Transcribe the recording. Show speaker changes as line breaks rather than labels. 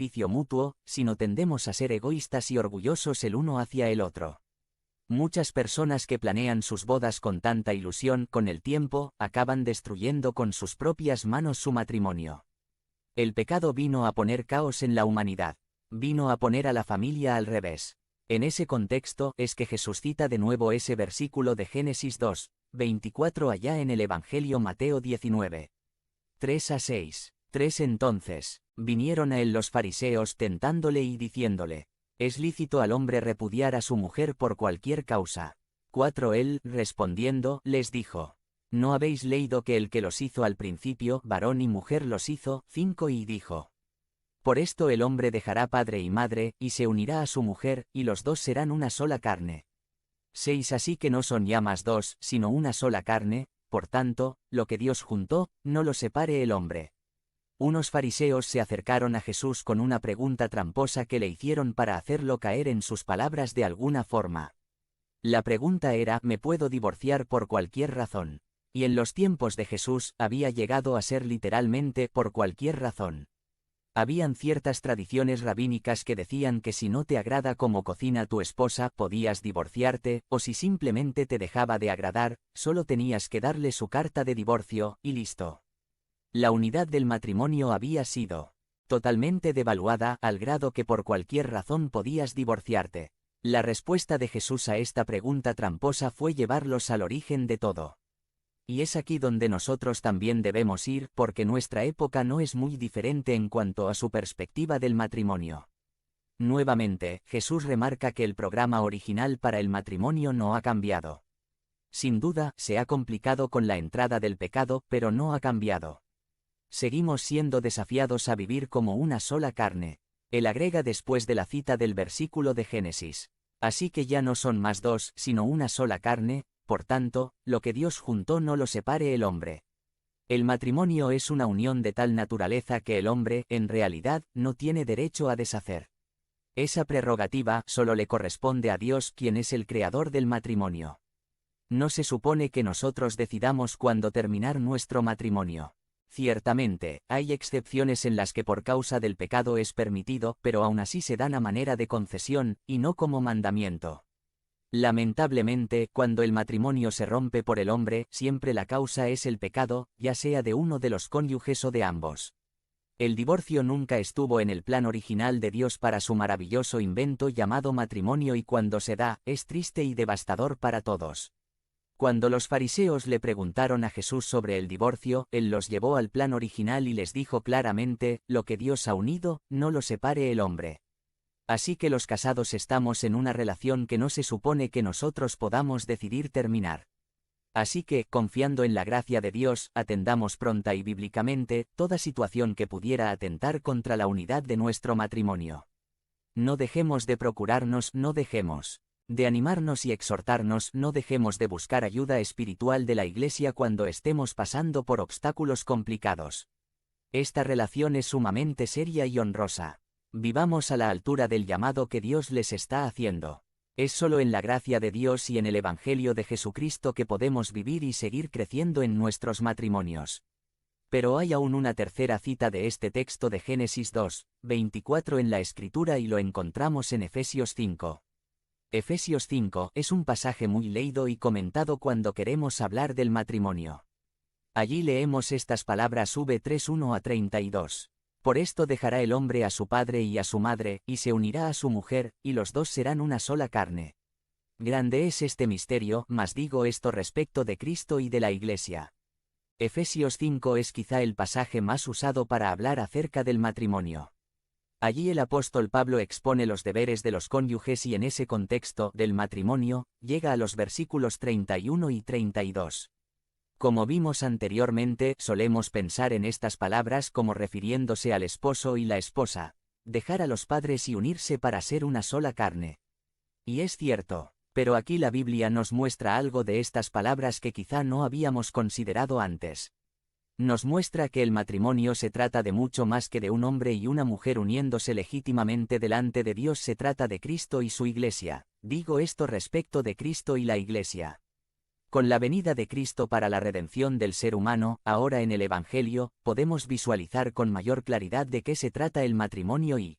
beneficio mutuo, sino tendemos a ser egoístas y orgullosos el uno hacia el otro. Muchas personas que planean sus bodas con tanta ilusión, con el tiempo, acaban destruyendo con sus propias manos su matrimonio. El pecado vino a poner caos en la humanidad. Vino a poner a la familia al revés. En ese contexto es que Jesús cita de nuevo ese versículo de Génesis 2, 24 allá en el Evangelio Mateo 19. 3-6. 3 Entonces, vinieron a él los fariseos tentándole y diciéndole, ¿es lícito al hombre repudiar a su mujer por cualquier causa? 4 Él, respondiendo, les dijo, ¿no habéis leído que el que los hizo al principio, varón y mujer los hizo? 5 Y dijo, por esto el hombre dejará padre y madre, y se unirá a su mujer, y los dos serán una sola carne. 6 Así que no son ya más dos, sino una sola carne, por tanto, lo que Dios juntó, no lo separe el hombre. Unos fariseos se acercaron a Jesús con una pregunta tramposa que le hicieron para hacerlo caer en sus palabras de alguna forma. La pregunta era, ¿me puedo divorciar por cualquier razón? Y en los tiempos de Jesús, había llegado a ser literalmente por cualquier razón. Habían ciertas tradiciones rabínicas que decían que si no te agrada cómo cocina tu esposa, podías divorciarte, o si simplemente te dejaba de agradar, solo tenías que darle su carta de divorcio, y listo. La unidad del matrimonio había sido totalmente devaluada al grado que por cualquier razón podías divorciarte. La respuesta de Jesús a esta pregunta tramposa fue llevarlos al origen de todo. Y es aquí donde nosotros también debemos ir, porque nuestra época no es muy diferente en cuanto a su perspectiva del matrimonio. Nuevamente, Jesús remarca que el programa original para el matrimonio no ha cambiado. Sin duda, se ha complicado con la entrada del pecado, pero no ha cambiado. Seguimos siendo desafiados a vivir como una sola carne. Él agrega después de la cita del versículo de Génesis. Así que ya no son más dos, sino una sola carne, por tanto, lo que Dios juntó no lo separe el hombre. El matrimonio es una unión de tal naturaleza que el hombre, en realidad, no tiene derecho a deshacer. Esa prerrogativa solo le corresponde a Dios, quien es el creador del matrimonio. No se supone que nosotros decidamos cuándo terminar nuestro matrimonio. Ciertamente, hay excepciones en las que por causa del pecado es permitido, pero aún así se dan a manera de concesión, y no como mandamiento. Lamentablemente, cuando el matrimonio se rompe por el hombre, siempre la causa es el pecado, ya sea de uno de los cónyuges o de ambos. El divorcio nunca estuvo en el plan original de Dios para su maravilloso invento llamado matrimonio, y cuando se da, es triste y devastador para todos. Cuando los fariseos le preguntaron a Jesús sobre el divorcio, él los llevó al plan original y les dijo claramente, lo que Dios ha unido, no lo separe el hombre. Así que los casados estamos en una relación que no se supone que nosotros podamos decidir terminar. Así que, confiando en la gracia de Dios, atendamos pronta y bíblicamente toda situación que pudiera atentar contra la unidad de nuestro matrimonio. No dejemos de procurarnos, no dejemos de animarnos y exhortarnos, no dejemos de buscar ayuda espiritual de la Iglesia cuando estemos pasando por obstáculos complicados. Esta relación es sumamente seria y honrosa. Vivamos a la altura del llamado que Dios les está haciendo. Es solo en la gracia de Dios y en el Evangelio de Jesucristo que podemos vivir y seguir creciendo en nuestros matrimonios. Pero hay aún una tercera cita de este texto de Génesis 2, 24 en la Escritura y lo encontramos en Efesios 5. Efesios 5 es un pasaje muy leído y comentado cuando queremos hablar del matrimonio. Allí leemos estas palabras v3 1-32. Por esto dejará el hombre a su padre y a su madre, y se unirá a su mujer, y los dos serán una sola carne. Grande es este misterio, mas digo esto respecto de Cristo y de la Iglesia. Efesios 5 es quizá el pasaje más usado para hablar acerca del matrimonio. Allí el apóstol Pablo expone los deberes de los cónyuges y en ese contexto del matrimonio, llega a los versículos 31 y 32. Como vimos anteriormente, solemos pensar en estas palabras como refiriéndose al esposo y la esposa, dejar a los padres y unirse para ser una sola carne. Y es cierto, pero aquí la Biblia nos muestra algo de estas palabras que quizá no habíamos considerado antes. Nos muestra que el matrimonio se trata de mucho más que de un hombre y una mujer uniéndose legítimamente delante de Dios, se trata de Cristo y su Iglesia. Digo esto respecto de Cristo y la Iglesia. Con la venida de Cristo para la redención del ser humano, ahora en el Evangelio, podemos visualizar con mayor claridad de qué se trata el matrimonio y,